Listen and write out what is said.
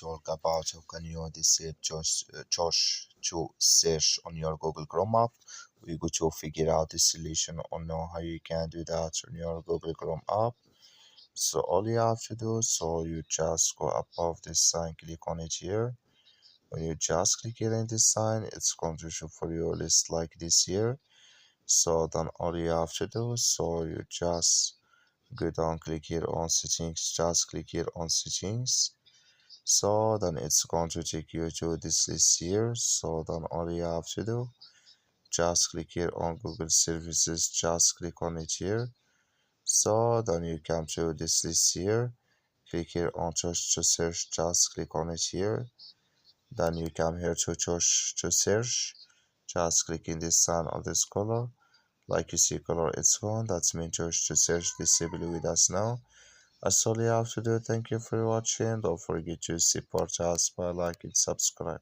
talk about how can you disable Josh to search on your Google Chrome app. We're going to figure out the solution on how you can do that on your Google Chrome app. So all you have to do, so you just go above this sign, click on it here. When you just click here in this sign, it's going to show for you a list like this here. So then all you have to do, so you just go down, click here on settings, just click here on settings. So then it's going to take you to this list here. So then all you have to do, just click here on Google services, just click on it here. So then you come to this list here, click here on choose to search, just click on it here. Then you come here to choose to search, just click in this sign of this color. Like you see color, it's gone. That's mean choose to search disable with us now. That's all you have to do. Thank you for watching. Don't forget to support us by liking, subscribe.